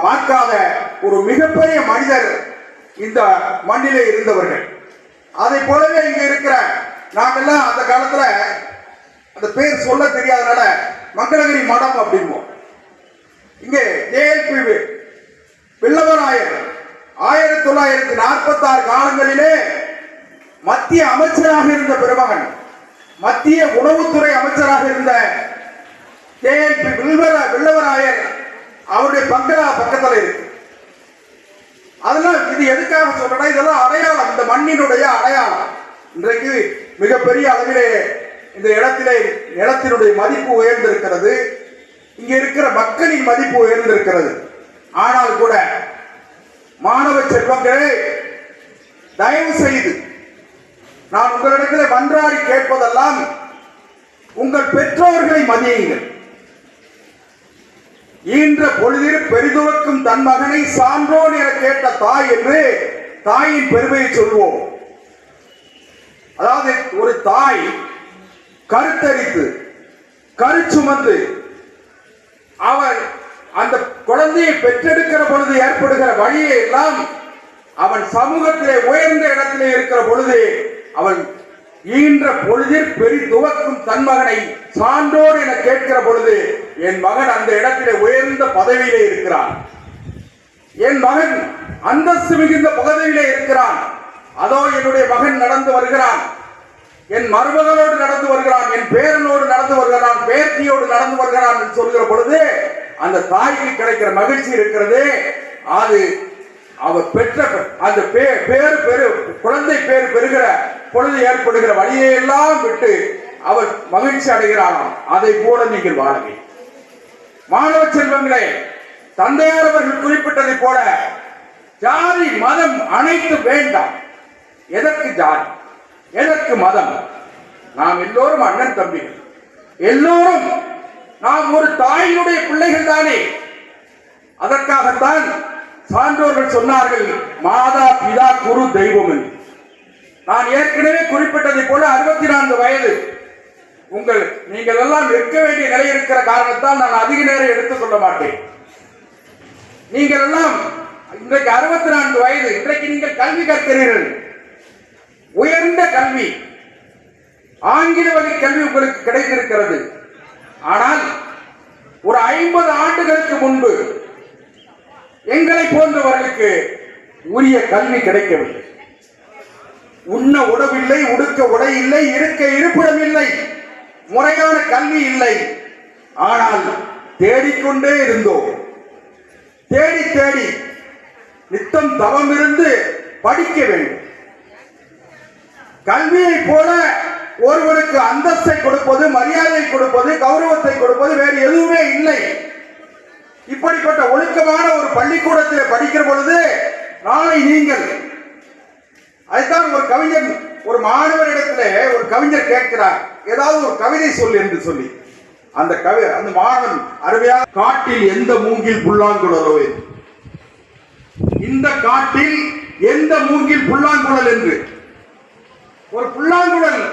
பார்க்காத ஒரு மிகப்பெரிய மனிதர் இந்த மண்ணிலே இருந்தவர்கள். அதை போலவே இங்க இருக்கிற நாங்கெல்லாம் அந்த காலத்துல அந்த பேர் சொல்ல தெரியாதனால மங்களகிரி மடம் அப்படிம்போம். இங்கே ஜேஎல்பி வெள்ளவராயர் 1946 காலங்களிலே மத்திய அமைச்சராக இருந்த பெருமகன், மத்திய உணவுத்துறை அமைச்சராக இருந்த ஜேஎல்பி வெள்ளவராயர் அவருடைய பங்களா பக்கத்தில் இருக்கு. அதெல்லாம் இது எதுக்காக சொல்றேன்னா, இதெல்லாம் அடையாளம், இந்த மண்ணினுடைய அடையாளம். இன்றைக்கு மிகப்பெரிய அளவிலே இந்த இடத்தினுடைய மதிப்பு உயர்ந்திருக்கிறது, இங்க இருக்கிற மக்களின் மதிப்பு உயர்ந்திருக்கிறது. ஆனால் கூட மாணவ செல்வங்களே, தயவு செய்து நான் உங்களிடத்தில் மன்றாடி கேட்பதெல்லாம், உங்கள் பெற்றோர்களை மதியுங்கள். ஈன்ற பொழுதில் பெரிதுவக்கும் தன் மகனை சான்றோன் என கேட்ட தாய் என்று தாயின் பெருமையை சொல்வோம். அதாவது ஒரு தாய் கருத்தரித்து கருச்சுமந்து அவன் அந்த குழந்தையை பெற்றெடுக்கிற பொழுது ஏற்படுகிற வழியை எல்லாம் அவன் சமூகத்திலே உயர்ந்த இடத்திலே இருக்கிற பொழுது அவன் ஈன்ற பொழுதில் பெரிதுவக்கும் தன் மகனை சான்றோர் என கேட்கிற பொழுது என் மகன் அந்த இடத்திலே உயர்ந்த பதவியிலே இருக்கிறான், என் மகன் அந்தஸ்து மிகுந்த பதவியிலே இருக்கிறான், அதோ என்னுடைய மகன் நடந்து வருகிறான், என் மருமகளோடு நடந்து வருகிறான், என் பேரனோடு நடந்து வருகிறான், பேத்தியோடு நடந்து வருகிறான் என்று சொல்கிற பொழுது அந்த தாய்க்கு கிடைக்கிற மகிழ்ச்சி இருக்கிறது. அது அவர் பெற்ற அந்த குழந்தை பேர் பெறுகிற பொழுது ஏற்படுகிற வழியை எல்லாம் விட்டு அவர் மகிழ்ச்சி அடைகிறாராம். அதை போல நீங்கள் வாழுங்கள். மாணவ செல்வங்களே, தந்தையார் அவர்கள் குறிப்பிட்டதை போல ஜாதி மதம் அனைத்து வேண்டாம். எதற்கு ஜாதி, எதற்கு மதம்? நாம் எல்லோரும் அண்ணன் தம்பிகள், எல்லோரும் நாம் ஒரு தாயினுடைய பிள்ளைகள் தானே. அதற்காகத்தான் சான்றோர்கள் சொன்னார்கள், மாதா பிதா குரு தெய்வம் என்று. நான் ஏற்கனவே குறிப்பிட்டதை போல 64 வயது நீங்கள் எல்லாம் நிற்க வேண்டிய நிலை இருக்கிற காரணத்தால் நான் அதிக நேரம் எடுத்துக்கொள்ள மாட்டேன். நீங்கள் எல்லாம் இன்றைக்கு 64 வயது, இன்றைக்கு நீங்கள் கல்வி கற்கிறீர்கள், உயர்ந்த கல்வி, ஆங்கில வகை கல்வி உங்களுக்கு கிடைத்திருக்கிறது. ஆனால் ஒரு 50 ஆண்டுகளுக்கு முன்பு எங்களை போன்றவர்களுக்கு உரிய கல்வி கிடைக்கவில்லை. உண்ண உணவில்லை, உடுக்க உடை இல்லை, இருக்க இருப்பிடம் இல்லை, முறையான கல்வி இல்லை. ஆனால் தேடிக்கொண்டே இருந்தோம். தேடி தேடி நித்தம் தவம் இருந்து படிக்க வேண்டும். கல்வியை போல ஒருவருக்கு அந்தஸ்தை கொடுப்பது, மரியாதை கொடுப்பது, கௌரவத்தை கொடுப்பது வேறு எதுவுமே இல்லை. இப்படிப்பட்ட ஒழுக்கமான ஒரு பள்ளிக்கூடத்தில் படிக்கிற பொழுது நாளை நீங்கள், அதுதான் ஒரு கவிஞர் ஒரு மாணவரிடத்திலே ஒரு கவிஞர் கேட்கிறார், ஏதாவது ஒரு கவிதை சொல் என்று சொல்லி, அந்த மாணவன் அருமையாக, காட்டில் எந்த மூங்கில் புல்லாங்குழலோ, இந்த காட்டில் எந்த மூங்கில் புல்லாங்குழல் என்று. ஒரு புல்லாங்குழல்